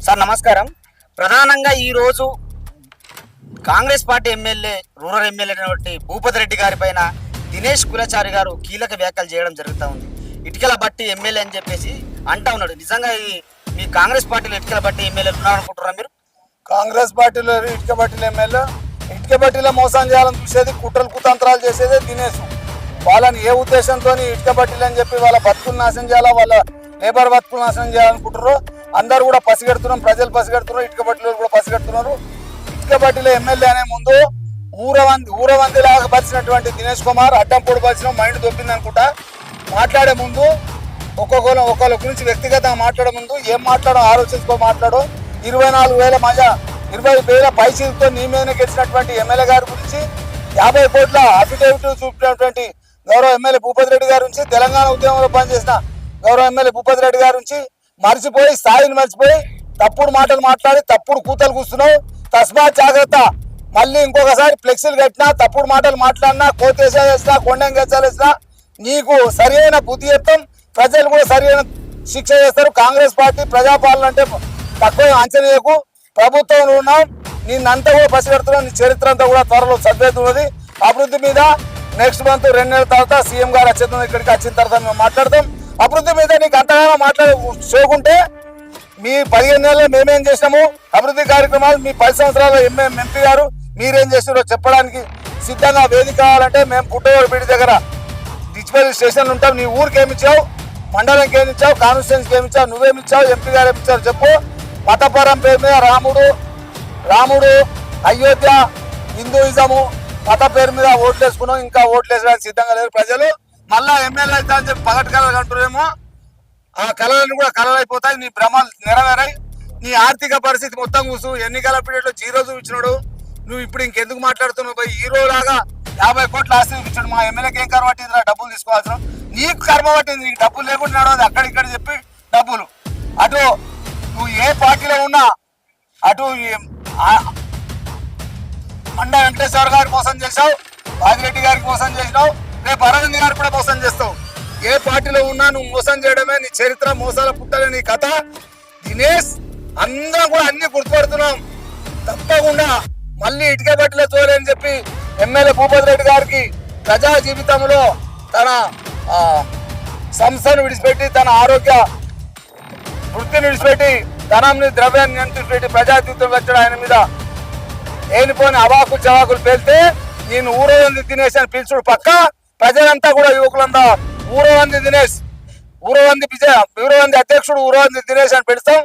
Sir నమస్కారం. ప్రధానంగా ఈరోజు Congress party MLA rural MLA అయినటువంటి భూపతి రెడ్డి గారి పైన దినేష్ కులచారి గారు కీలక వ్యాఖ్యలు చేయడం జరుగుతూ ఉంది. ఇటుకల బట్టి ఎమ్మెల్యే అని చెప్పేసి అంటా ఉన్నాడు. నిజంగా ఈ మీ కాంగ్రెస్ పార్టీలో ఇటుకల బట్టి ఎమ్మెల్యేలు ఉన్నారనుకుంటున్నారా మీరు? కాంగ్రెస్ పార్టీలో ఇటుక బట్టీల ఎమ్మెల్యే ఇటుక బట్టీలో మోసం చేయాలని చూసేది, కుట్రలు కుతంత్రాలు చేసేదే దినేష్. వాళ్ళని ఏ ఉద్దేశంతో ఇటుక బట్టీలు అని చెప్పి వాళ్ళ బతుకులు నాశనం చేయాలా, వాళ్ళ లేబర్ బతుకులు నాశనం చేయాలనుకుంటారో అందరు కూడా పసిగడుతున్నాం. ప్రజలు పసిగడుతున్నారు, ఇటుక బట్టీలు కూడా పసిగడుతున్నారు. ఇటుక బట్టీల ఎమ్మెల్యే అనే ముందు ఊరవందిలాగా పరిచినటువంటి దినేష్ కుమార్ అడ్డం పొడి పరిచిన మైండ్ దొబ్బింది అనుకుంటా. మాట్లాడే ముందు ఒకళ్ళ గురించి వ్యక్తిగతంగా మాట్లాడే ముందు ఏం మాట్లాడో ఆలోచించుకో మాట్లాడో. 20,000 పైసలతో నీ మీద గెలిచినటువంటి ఎమ్మెల్యే గారి గురించి 50 కోట్ల అఫిడేవిట్ చూపినటువంటి గౌరవ ఎమ్మెల్యే భూపతి రెడ్డి గారి నుంచి, తెలంగాణ ఉద్యమంలో పనిచేసిన గౌరవ ఎమ్మెల్యే భూపతి రెడ్డి గారి నుంచి మర్చిపోయి, స్థాయిని మర్చిపోయి తప్పుడు మాటలు మాట్లాడి తప్పుడు కూతలు కూస్తున్నావు. తస్మాత్ జాగ్రత్త. మళ్ళీ ఇంకొకసారి ఫ్లెక్సీలు కట్టినా, తప్పుడు మాటలు మాట్లాడినా, కోతేసాలు వేసినా, కొండం గెచ్చాలు వేసినా నీకు సరైన బుద్ధి చెప్తాం. ప్రజలు కూడా సరైన శిక్ష చేస్తారు. కాంగ్రెస్ పార్టీ ప్రజాపాలన అంటే తక్కువ అంచనీయకు. ప్రభుత్వంలో ఉన్నాం, నిన్నంతా కూడా పసిగడుతున్నాం. నీ చరిత్ర అంతా కూడా త్వరలో సర్వేతున్నది. అభివృద్ధి మీద నెక్స్ట్ మంత్ 2 నెలల తర్వాత సీఎం గారు వచ్చేద్దాం, ఇక్కడికి వచ్చిన తర్వాత మేము మాట్లాడతాం. అభివృద్ధి మీద నీకు అంతగానో చేయకుంటే మీ 15 నెలలు మేమేం చేసినాము అభివృద్ధి కార్యక్రమాలు, మీ 10 సంవత్సరాల ఎంపీ గారు మీరేం చేస్తున్నారో చెప్పడానికి సిద్ధంగా వేదిక కావాలంటే మేము పుట్టగోడు బీడి దగ్గర డిజిటల్ స్టేషన్లు ఉంటాం. నీ ఊరికి ఏమిచ్చావు, మండలంకి ఏమిచ్చావు, కాన్స్టిట్యున్సీకి ఏమిచ్చావు, నువ్వేమిచ్చావు, ఎంపీ గారు ఏమిచ్చారు చెప్పు. మతపరం పేరు మీద రాముడు అయోధ్య, హిందూయిజము, మత పేరు మీద ఓట్లు వేసుకున్నాం. ఇంకా ఓట్లు వేసడానికి సిద్ధంగా లేరు ప్రజలు. మళ్ళా ఎమ్మెల్యే అవుతా అని చెప్పి పగటి కళలు అంటున్నారేమో. ఆ కళలన్నీ కూడా కళలు అయిపోతాయి. నీ భ్రమలు నెరవేరాయి. నీ ఆర్థిక పరిస్థితి మొత్తం కూసు. ఎన్నికల పీరియడ్లో 0 చూపించినాడు. నువ్వు ఇప్పుడు ఇంకెందుకు మాట్లాడుతున్నావు? హీరో లాగా 50 కోట్ల ఆస్తి చూపించాడు. మా ఎమ్మెల్యేకి ఏం కర్మ పట్టింది? డబ్బులు తీసుకోవాల్సిన నీకు కర్మ పట్టింది. నీకు డబ్బులు లేకుండా నడవదు. అక్కడిక్కడ చెప్పి డబ్బులు. అటు నువ్వు ఏ పార్టీలో ఉన్నా, అటు మండ వెంకటేశ్వర గారికి మోసం చేసావు, బాజిరెడ్డి గారికి మోసం చేసినావు, రేపు అరవింద్ గారికి కూడా మోసం చేస్తావు. ఏ పార్టీలో ఉన్నా నువ్వు మోసం చేయడమే నీ చరిత్ర. మోసాల పుట్టలే నీ కథ. దినేష్, అందరం కూడా అన్ని గుర్తుపడుతున్నాం. తప్పకుండా మళ్ళీ ఇటుక బట్టలే చూడని చెప్పి ఎమ్మెల్యే భూపతి రెడ్డి గారికి ప్రజా జీవితంలో తన సంస్థను విడిచిపెట్టి, తన ఆరోగ్య వృత్తిని విడిచిపెట్టి, ధనాన్ని ద్రవ్యాన్ని విడిచిపెట్టి ప్రజా జీవితం వచ్చాడు. ఆయన మీద ఏనిపోని అవాకులు చవాకులు పేలితే నేను ఊరవంది దినేష్ అని పిలుచుడు పక్క. ప్రజలంతా కూడా యువకులంతా ఊరవంది దినేష్, ఊరవంది అధ్యక్షుడు ఊరవంది దినేష్ అని పిలుస్తాం.